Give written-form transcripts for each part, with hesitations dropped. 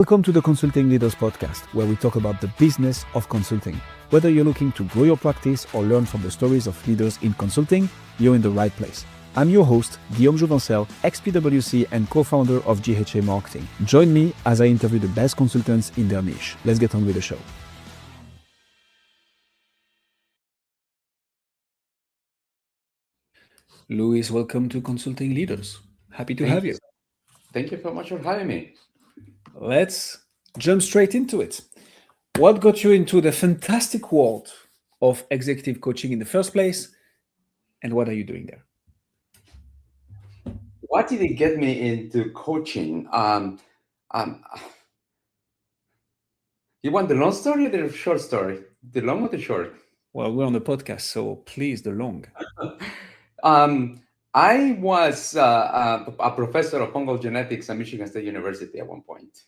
Welcome to the Consulting Leaders Podcast, where we talk about the business of consulting. Whether you're looking to grow your practice or learn from the stories of leaders in consulting, you're in the right place. I'm your host, Guillaume Jouvencel, ex-PwC and co-founder of GHA Marketing. Join me as I interview the best consultants in their niche. Let's get on with the show. Louis, welcome to Consulting Leaders. Happy to have you. Thank you so much for having me. Let's jump straight into it. What got you into the fantastic world of executive coaching in the first place, and what are you doing there? What did it get me into coaching? You want the long story or the short story? The long or the short? Well, we're on the podcast, so please, the long. I was a professor of fungal genetics at Michigan State University at one point.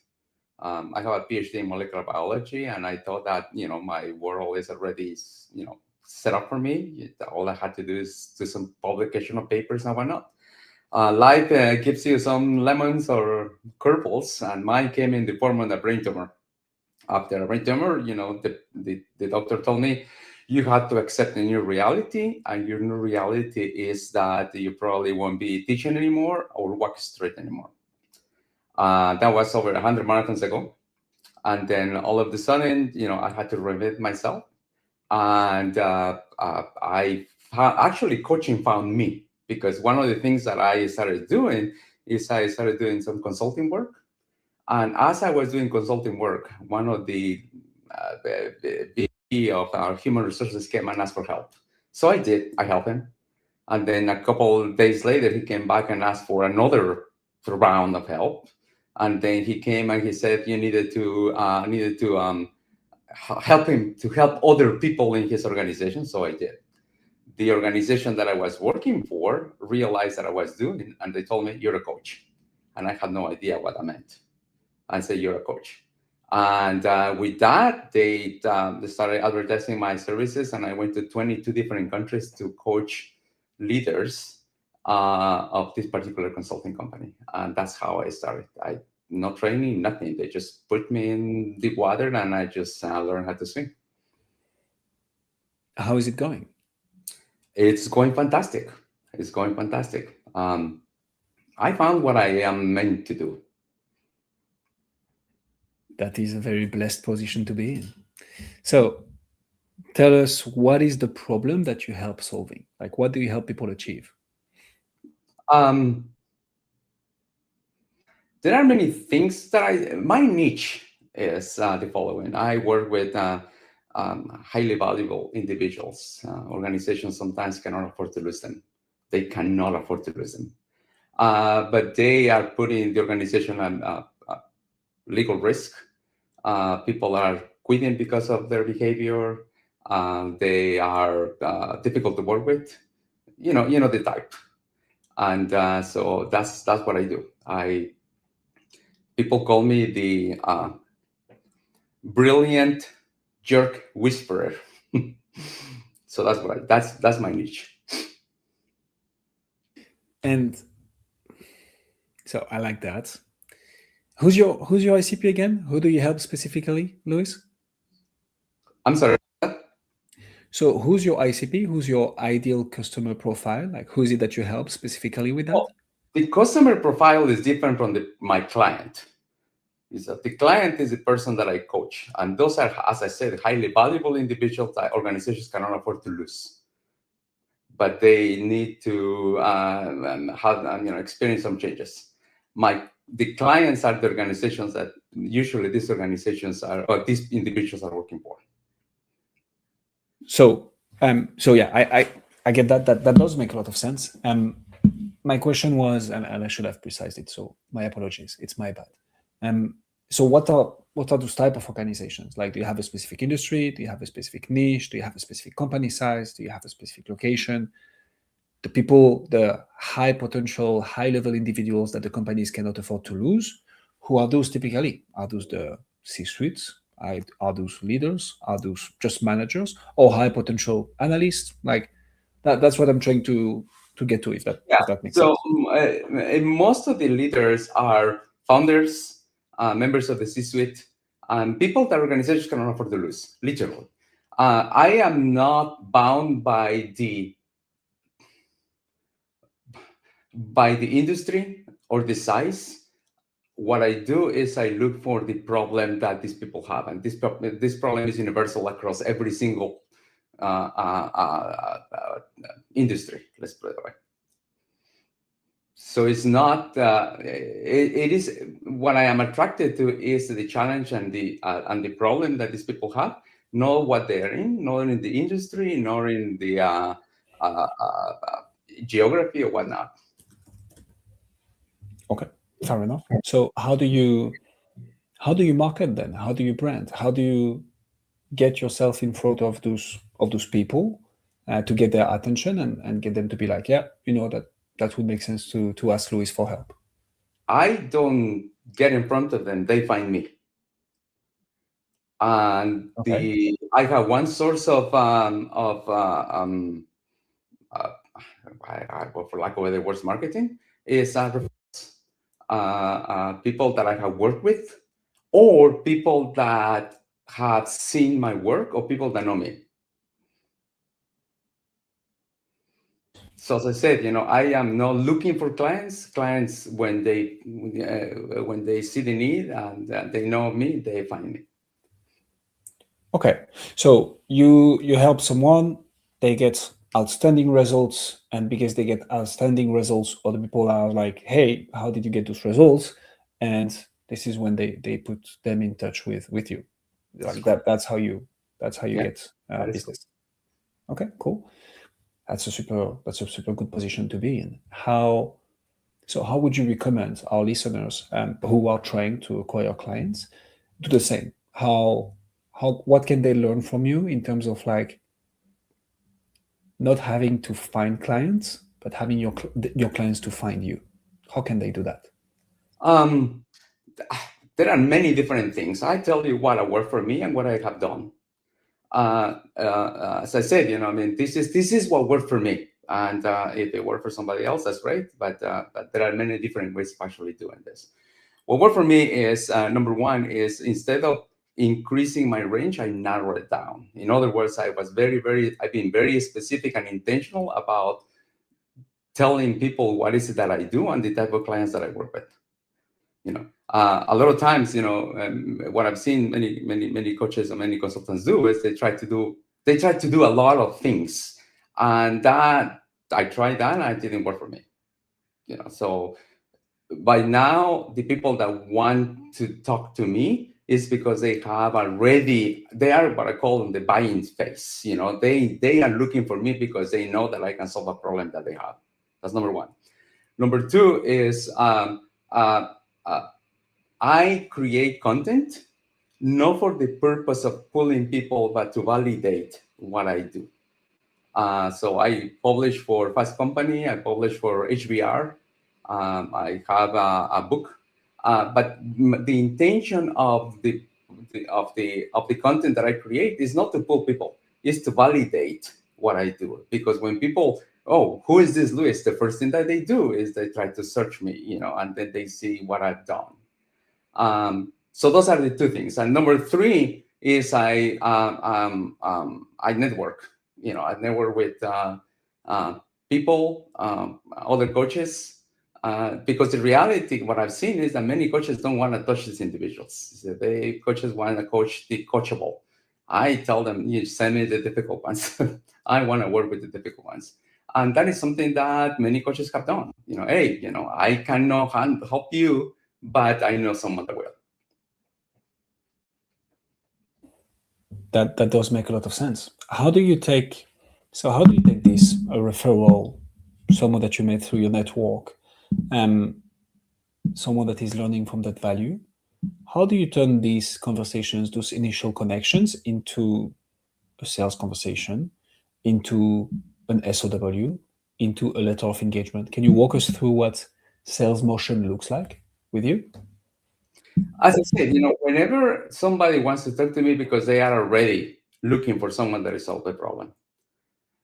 I have a PhD in molecular biology, and I thought that, my world is already, set up for me. All I had to do is do some publication of papers, and why not? Life gives you some lemons or curveballs, and mine came in the form of a brain tumor. After a brain tumor, the doctor told me, you have to accept a new reality, and your new reality is that you probably won't be teaching anymore or walk straight anymore. That was over 100 marathons ago. And then all of a sudden, I had to reinvent myself. And actually coaching found me, because one of the things that I started doing is I started doing some consulting work. And as I was doing consulting work, one of the VP of our human resources came and asked for help. So I did. I helped him. And then a couple of days later, he came back and asked for another round of help. And then he came and he said, you needed to help him to help other people in his organization. So I did. The organization that I was working for realized that I was doing, and they told me, you're a coach. And I had no idea what that meant. I said, you're a coach. And with that, they started advertising my services, and I went to 22 different countries to coach leaders of this particular consulting company. And that's how I started. No training, nothing. They just put me in deep water, and I just learned how to swim. How is it going? It's going fantastic. It's going fantastic. I found what I am meant to do. That is a very blessed position to be in. So tell us, what is the problem that you help solving? Like, what do you help people achieve? There are many things that my niche is the following. I work with highly valuable individuals. Organizations sometimes cannot afford to lose them. They cannot afford to lose them. But they are putting the organization at legal risk. People are quitting because of their behavior. They are difficult to work with. You know the type. And so that's what I do. People call me the brilliant jerk whisperer. So that's my niche. And so I like that. Who's your ICP again? Who do you help specifically, Louis? I'm sorry. So who's your ICP? Who's your ideal customer profile? Like, who is it that you help specifically with that? Well, the customer profile is different from my client. The client is the person that I coach. And those are, as I said, highly valuable individuals that organizations cannot afford to lose. But they need to experience some changes. The clients are the organizations that usually these organizations are, or these individuals are working for. So yeah, I get that. That does make a lot of sense. My question was, and I should have precised it, so my apologies. It's my bad. So what are those type of organizations? Like, do you have a specific industry? Do you have a specific niche? Do you have a specific company size? Do you have a specific location? The people, the high potential, high level individuals that the companies cannot afford to lose, who are those typically? Are those the C-suites? Are those leaders? Are those just managers or high potential analysts? Like that's what I'm trying to get to, if that makes sense. So most of the leaders are founders, members of the C-suite, people that organizations cannot afford to lose, literally. I am not bound by the industry or the size. What I do is I look for the problem that these people have, and this problem is universal across every single industry. Let's put it that way. So it's not. It is what I am attracted to is the challenge and the problem that these people have. Not what they are in, nor in the industry, nor in the geography or whatnot. Okay, fair enough. So how do you market then? How do you brand? How do you get yourself in front of those people to get their attention and get them to be like, yeah, you know, that would make sense to ask Luis for help? I don't get in front of them; they find me. And Okay. I have one source of for lack of other words, marketing is people that I have worked with, or people that have seen my work, or people that know me. So as I said, you know, I am not looking for clients. Clients, when they see the need and they know me, they find me. Okay, so you help someone, they get outstanding results, and because they get outstanding results, other people are like, hey, how did you get those results? And this is when they put them in touch with you. Like that's how you get business. Okay, cool. That's a super good position to be in. How would you recommend our listeners who are trying to acquire clients do the same? What can they learn from you in terms of like not having to find clients, but having your clients to find you? How can they do that? There are many different things. I tell you what worked for me and what I have done. As I said, you know, I mean, this is what worked for me, and if it worked for somebody else, that's great. But there are many different ways of actually doing this. What worked for me is number one is, instead of increasing my range, I narrow it down. In other words, I've been very specific and intentional about telling people what is it that I do and the type of clients that I work with. You know, a lot of times, you know, what I've seen many coaches and many consultants do is they try to do a lot of things, and that I tried that and it didn't work for me. You know, so by now the people that want to talk to me is because they are what I call them the buying phase. You know, they are looking for me because they know that I can solve a problem that they have. That's number one. Number two is I create content not for the purpose of pulling people, but to validate what I do. So I publish for Fast Company. I publish for HBR. I have a book, but the intention of the content that I create is not to pull people; is to validate what I do. Because when people, oh, who is this Luis? The first thing that they do is they try to search me, you know, and then they see what I've done. So those are the two things. And number three is I network. You know, I network with people, other coaches, because the reality, what I've seen is that many coaches don't want to touch these individuals. So coaches want to coach the coachable. I tell them, you send me the difficult ones. I want to work with the difficult ones. And that is something that many coaches have done. You know, hey, you know, I cannot help you, but I know someone that will. That does make a lot of sense. How do you take this a referral, someone that you met through your network, someone that is learning from that value? How do you turn these conversations, those initial connections, into a sales conversation, into an SOW, into a letter of engagement? Can you walk us through what sales motion looks like with you? As I said, you know, whenever somebody wants to talk to me, because they are already looking for someone that is solve the problem.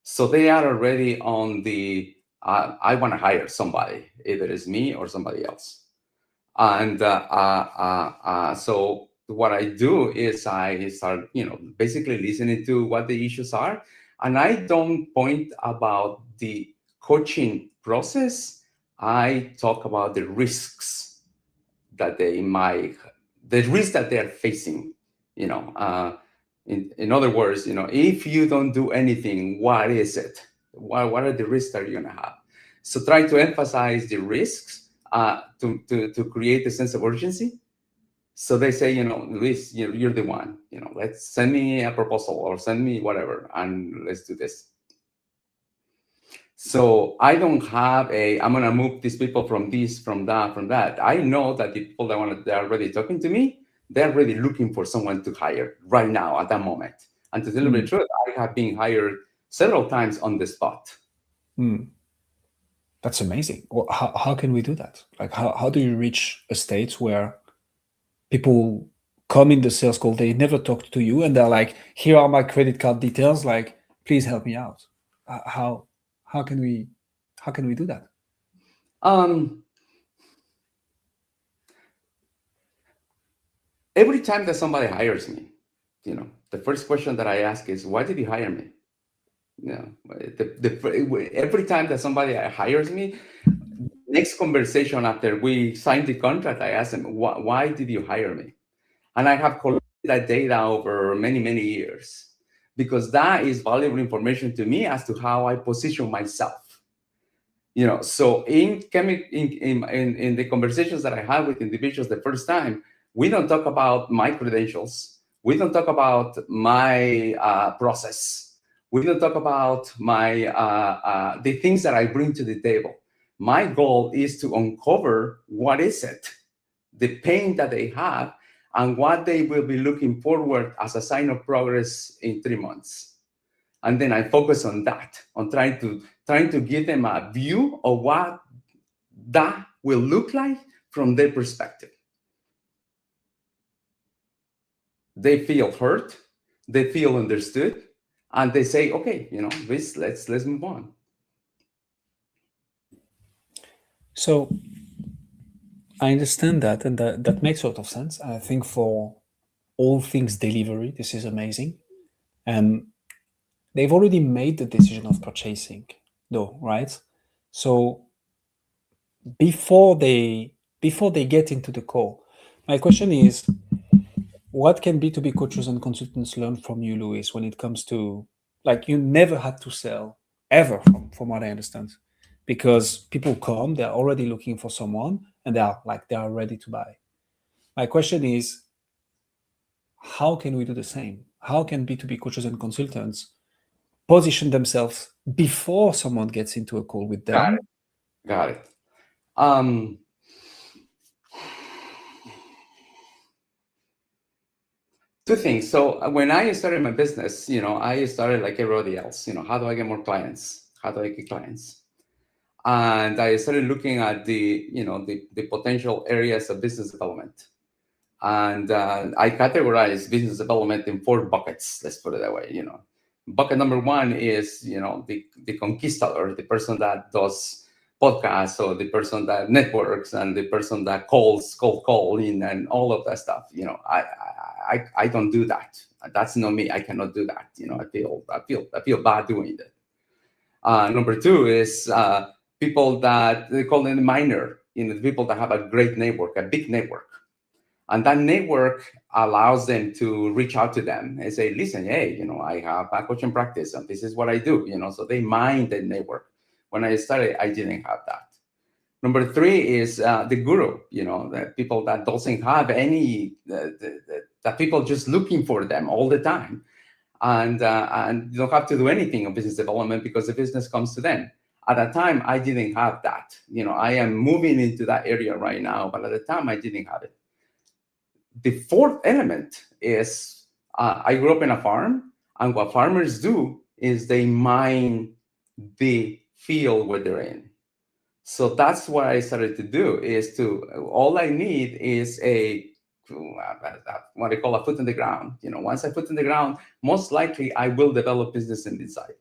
So they are already on the, I want to hire somebody, either it's me or somebody else. And so what I do is I start, basically listening to what the issues are. And I don't point about the coaching process. I talk about the risks that the risk that they're facing, in other words, if you don't do anything, what is it? What are the risks that you're going to have? So try to emphasize the risks to create a sense of urgency. So they say, Luis, you're the one, let's send me a proposal or send me whatever, and let's do this. So I don't have I'm going to move these people from this, from that, from that. I know that the people they're already talking to me, they're really looking for someone to hire right now at that moment. And to tell you the truth, I have been hired several times on the spot. That's amazing. Well, how can we do that? Like, how do you reach a state where people come in the sales call, they never talked to you, and they're like, here are my credit card details, like, please help me out? How can we do that? Every time that somebody hires me, the first question that I ask is, why did you hire me? Every time that somebody hires me, next conversation after we sign the contract, I ask them, why did you hire me? And I have collected that data over many, many years, because that is valuable information to me as to how I position myself. So in the conversations that I have with individuals the first time, we don't talk about my credentials. We don't talk about my process. We don't talk about my the things that I bring to the table. My goal is to uncover what is it, the pain that they have, and what they will be looking forward as a sign of progress in 3 months. And then I focus on that, on trying to give them a view of what that will look like from their perspective. They feel hurt, they feel understood, and they say, okay, let's move on. So I understand that, and that makes a lot of sense. I think for all things delivery, this is amazing. They've already made the decision of purchasing, though, right? So before they get into the call, my question is, what can B2B coaches and consultants learn from you, Luis, when it comes to, like, you never had to sell ever, from what I understand, because people come, they're already looking for someone, and they are ready to buy. My question is, how can we do the same? How can B2B coaches and consultants position themselves before someone gets into a call with them? Got it. Two things. So when I started my business, I started like everybody else. How do I get more clients? How do I get clients? And I started looking at the potential areas of business development. And I categorize business development in 4 buckets. Let's put it that way. Bucket number 1 is the conquistador, the person that does podcasts, or the person that networks, and the person that cold calling and all of that stuff. I don't do that. That's not me. I cannot do that. I feel bad doing that. Number 2 is people that they call them minor. People that have a great network, a big network. And that network allows them to reach out to them and say, listen, hey, I have a coaching practice and this is what I do, so they mine the network. When I started, I didn't have that. Number 3 is the guru, the people that doesn't have any, that people just looking for them all the time. And you don't have to do anything on business development because the business comes to them. At that time, I didn't have that. I am moving into that area right now, but at the time, I didn't have it. The 4th element is I grew up in a farm, and what farmers do is they mine the field where they're in. So that's what I started to do, all I need is what I call a foot in the ground. Once I put in the ground, most likely I will develop business in this side.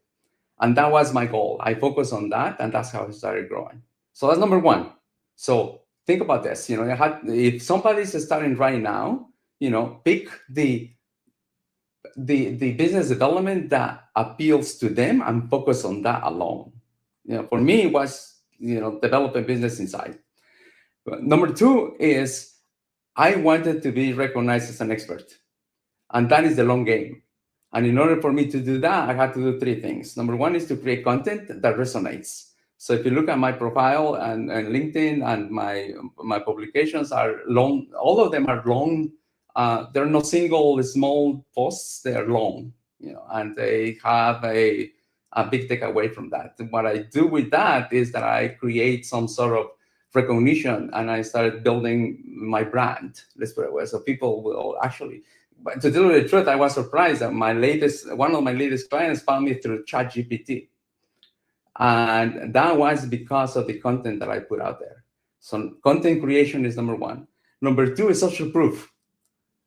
And that was my goal. I focused on that, and that's how I started growing. So that's number 1. So think about this. If somebody's starting right now, pick the business development that appeals to them and focus on that alone. For me, it was develop a business inside. Number two is I wanted to be recognized as an expert, and that is the long game. And in order for me to do that, I had to do three things. Number one is to create content that resonates. So if you look at my profile and LinkedIn, and my publications are long, all of them are long. There are no single small posts. They are long, and they have a big takeaway from that. What I do with that is that I create some sort of recognition, and I started building my brand. Let's put it away. So people will actually. But to tell you the truth, I was surprised that one of my latest clients found me through ChatGPT. And that was because of the content that I put out there. So content creation is number one. Number two is social proof.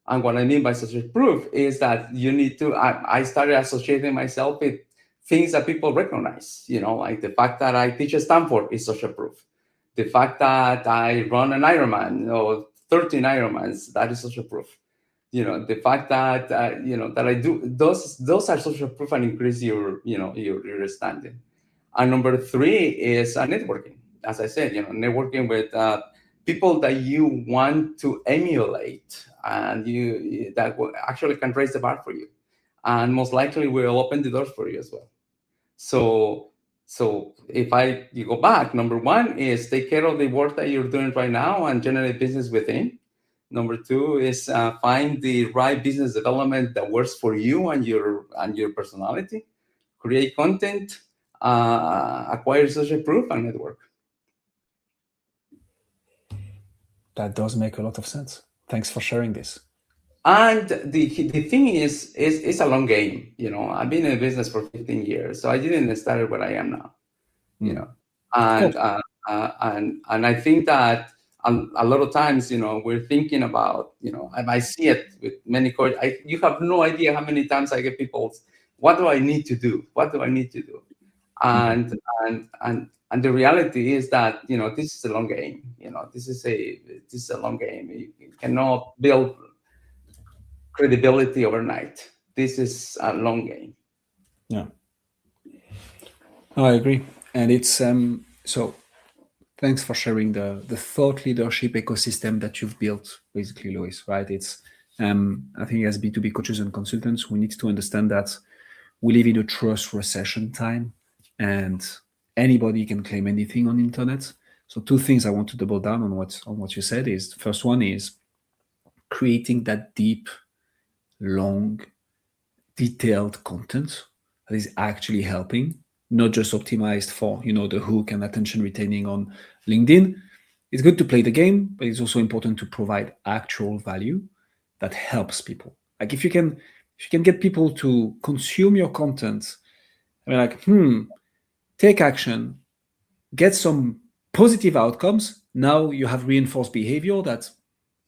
And what I mean by social proof is that you need to, I started associating myself with things that people recognize, like the fact that I teach at Stanford is social proof. The fact that I run an Ironman, 13 Ironmans, that is social proof. The fact that that I do those are social proof and increase your standing. And number three is networking. As I said, networking with people that you want to emulate, and that actually can raise the bar for you, and most likely will open the doors for you as well. So if you go back, number one is take care of the work that you're doing right now and generate business within. Number two is find the right business development that works for you and your personality. Create content, acquire social proof, and network. That does make a lot of sense. Thanks for sharing this. And the thing is it's a long game. I've been in business for 15 years, so I didn't start where I am now. And cool. And I think that a lot of times, we're thinking about, and I see it with many coaches. You have no idea how many times I get people, what do I need to do? What do I need to do? And the reality is that, this is a long game. This is a long game. You cannot build credibility overnight. This is a long game. Yeah. I agree. And it's, so thanks for sharing the thought leadership ecosystem that you've built, basically, Luis, right? It's, I think as B2B coaches and consultants, we need to understand that we live in a trust recession time, and anybody can claim anything on the internet. So two things I want to double down on what you said is, the first one is creating that deep, long, detailed content that is actually helping, not just optimized for, the hook and attention retaining on LinkedIn. It's good to play the game, but it's also important to provide actual value that helps people. Like if you can get people to consume your content, take action, get some positive outcomes. Now you have reinforced behavior that,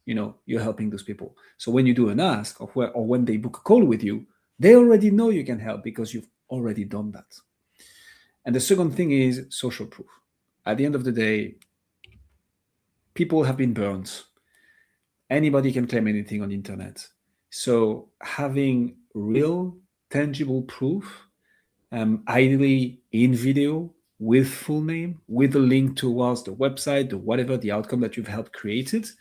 you're helping those people. So when you do an ask or when they book a call with you, they already know you can help because you've already done that. And the second thing is social proof. At the end of the day, people have been burned. Anybody can claim anything on the internet. So having real, tangible proof, ideally in video, with full name, with a link towards the website, whatever the outcome that you've helped create,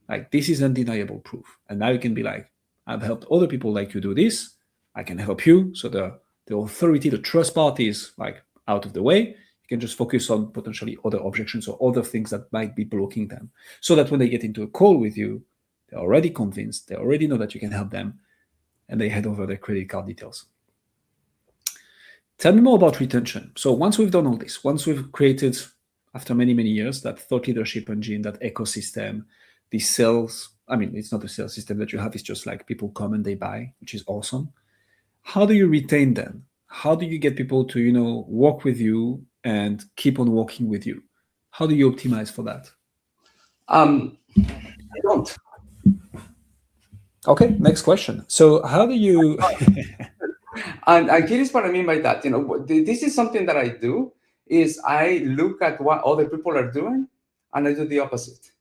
like this is undeniable proof. And now you can be like, I've helped other people like you do this. I can help you. So the authority, the trust part is like out of the way. You can just focus on potentially other objections or other things that might be blocking them, so that when they get into a call with you, they're already convinced, they already know that you can help them, and they head over their credit card details. Tell me more about retention. So once we've done all this, once we've created, after many, many years, that thought leadership engine, that ecosystem, the sales, it's not a sales system that you have, it's just like people come and they buy, which is awesome. How do you retain them? How do you get people to, work with you and keep on working with you? How do you optimize for that? I don't. Okay, next question. So how do you... and here's what I mean by that. This is something that I do. is I look at what other people are doing and I do the opposite.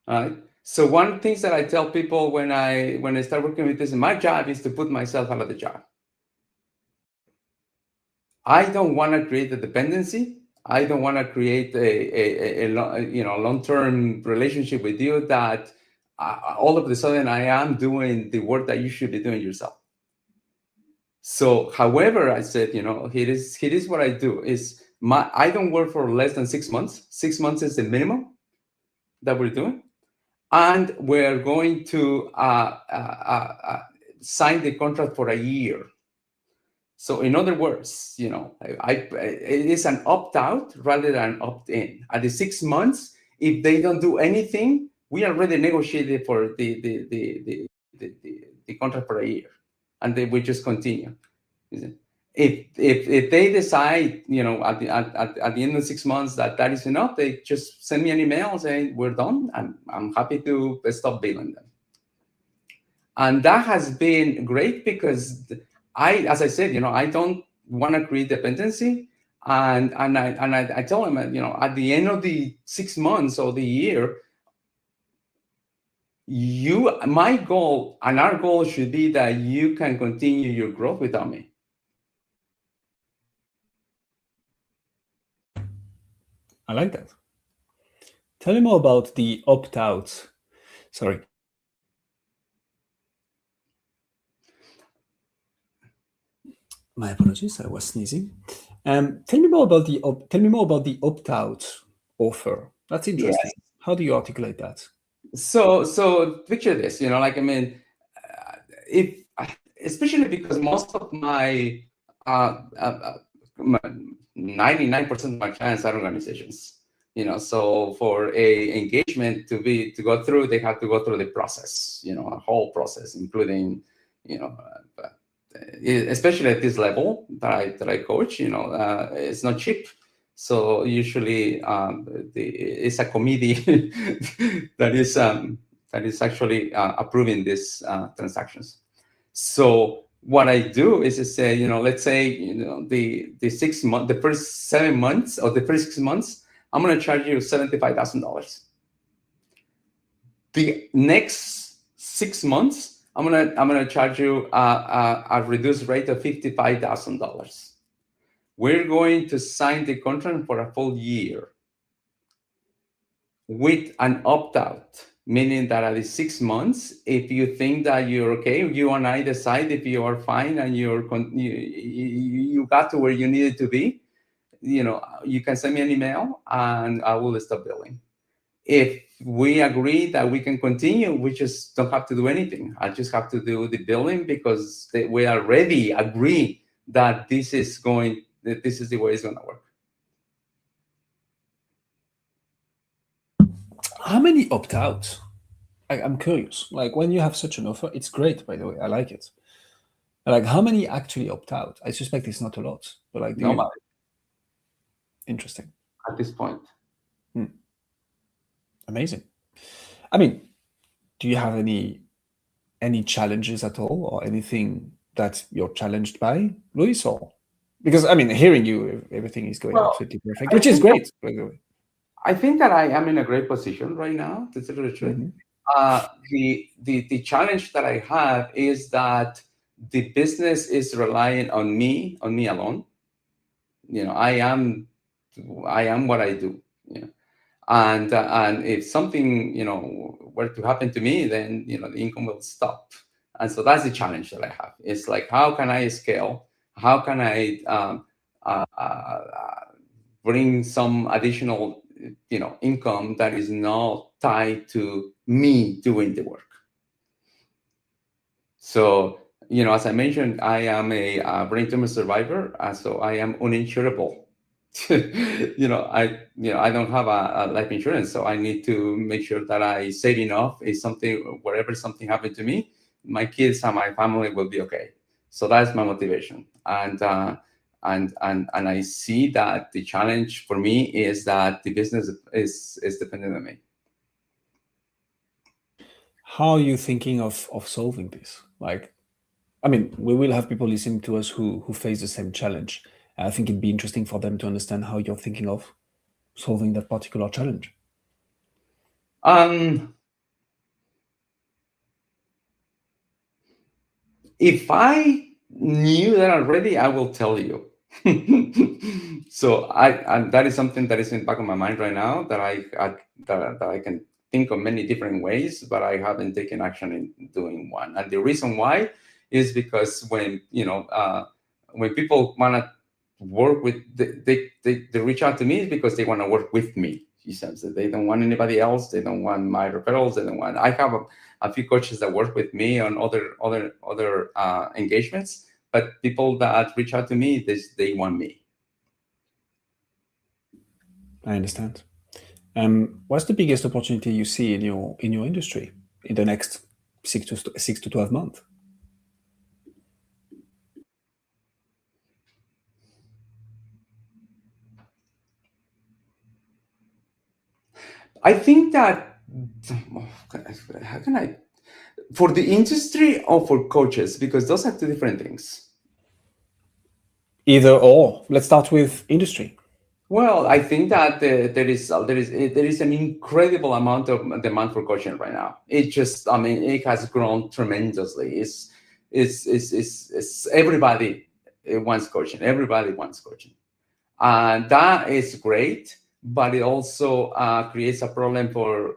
All right. So one of the things that I tell people when I start working with this, my job is to put myself out of the job. I don't want to create a dependency. I don't want to create a long-term relationship with you that all of a sudden I am doing the work that you should be doing yourself. So, however, I said, here is what I do is I don't work for less than 6 months. 6 months is the minimum that we're doing. And we're going to sign the contract for a year. So in other words, it is an opt-out rather than opt-in. At the 6 months, if they don't do anything, we already negotiated for the contract for a year, and then we just continue. If they decide, at the end of 6 months that is enough, they just send me an email saying we're done, and I'm happy to stop billing them. And that has been great because as I said, I don't want to create dependency, and I tell them, at the end of the 6 months or the year, my goal and our goal should be that you can continue your growth without me. I like that. Tell me more about the opt-out. Sorry. My apologies, I was sneezing. Tell me more about the opt-out offer. That's interesting. Yes. How do you articulate that? So picture this, if especially because most of my 99% of my clients are organizations, so for a engagement to go through, they have to go through the process, a whole process, including, especially at this level that I coach, it's not cheap. So usually it's a committee that is actually approving these transactions. So what I do is to say, let's say, the first 7 months or the first 6 months, I'm going to charge you $75,000. The next 6 months, I'm gonna charge you a reduced rate of $55,000. We're going to sign the contract for a full year with an opt-out, meaning that at the 6 months, if you think that you're okay, you and I decide if you are fine and you got to where you needed to be, you can send me an email and I will stop billing. If we agree that we can continue, we just don't have to do anything. I just have to do the billing because we already agree that this is the way it's going to work. How many opt-outs? I'm curious. Like when you have such an offer, it's great, by the way. I like it. Like how many actually opt out? I suspect it's not a lot, but like nobody. Interesting. At this point. Amazing. I mean, do you have any challenges at all, or anything that you're challenged by, Luis? Or because hearing you, everything is going absolutely perfect, which is great, by the way. I think that I am in a great position right now, to tell you the truth. The challenge that I have is that the business is relying on me alone. I am what I do. And if something were to happen to me, then the income will stop. And so that's the challenge that I have. It's like, how can I scale? How can I bring some additional income that is not tied to me doing the work? So as I mentioned, I am a brain tumor survivor, so I am uninsurable. I don't have a life insurance, so I need to make sure that I save enough. Wherever something happened to me, my kids and my family will be okay. So that's my motivation, and I see that the challenge for me is that the business is dependent on me. How are you thinking of solving this? Like, we will have people listening to us who face the same challenge. I think it'd be interesting for them to understand how you're thinking of solving that particular challenge. If I knew that already, I will tell you. So and that is something that is in the back of my mind right now, that I can think of many different ways, but I haven't taken action in doing one. And the reason why is because when people want to work with, they reach out to me because they want to work with me. They don't want anybody else. They don't want my referrals. They don't want. I have a few coaches that work with me on other engagements, but people that reach out to me, they want me. I understand. What's the biggest opportunity you see in your industry in the next 6 to 12 months? I think that, how can I, for the industry or for coaches, because those are two different things. Either or. Let's start with industry. Well, I think that there is an incredible amount of demand for coaching right now. It has grown tremendously. It's everybody wants coaching. Everybody wants coaching, and that is great. But it also creates a problem for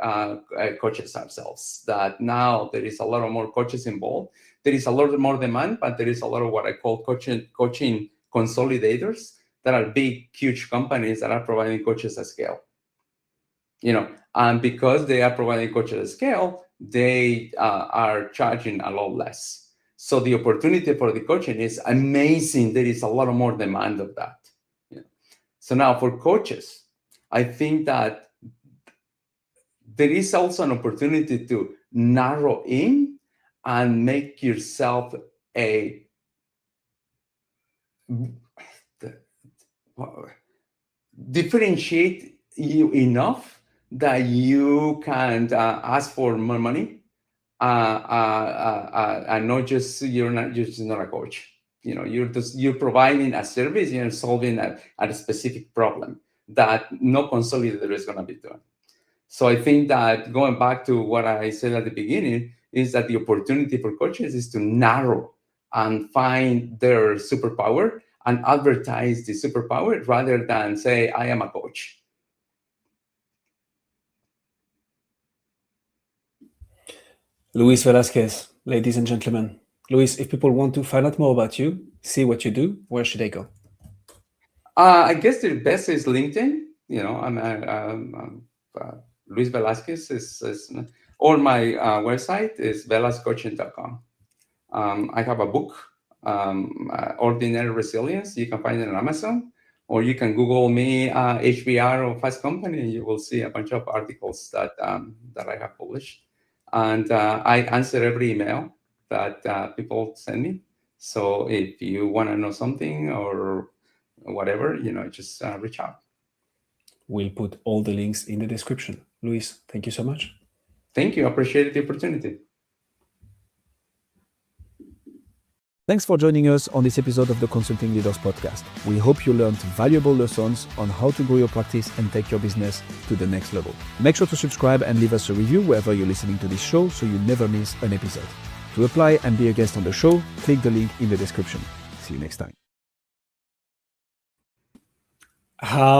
coaches themselves. That now there is a lot of more coaches involved. There is a lot more demand, but there is a lot of what I call coaching consolidators. That are big, huge companies that are providing coaches at scale. And because they are providing coaches at scale, they are charging a lot less. So the opportunity for the coaching is amazing. There is a lot more demand of that. So now for coaches, I think that there is also an opportunity to narrow in and make yourself differentiate you enough that you can ask for more money, and not just you're not a coach. You're providing a service. You're solving a specific problem that no consolidator is going to be doing. So I think that going back to what I said at the beginning is that the opportunity for coaches is to narrow and find their superpower and advertise the superpower rather than say, I am a coach. Luis Velasquez, ladies and gentlemen. Luis, if people want to find out more about you, see what you do, where should they go? I guess the best is LinkedIn. Luis Velasquez or my website is velascoaching.com. I have a book, Ordinary Resilience. You can find it on Amazon, or you can Google me, HBR or Fast Company, and you will see a bunch of articles that I have published. And I answer every email that people send me. So if you want to know something or whatever, just reach out. We'll put all the links in the description. Luis, thank you so much. Thank you. I appreciate the opportunity. Thanks for joining us on this episode of the Consulting Leaders Podcast. We hope you learned valuable lessons on how to grow your practice and take your business to the next level. Make sure to subscribe and leave us a review wherever you're listening to this show so you never miss an episode. To apply and be a guest on the show, click the link in the description. See you next time. How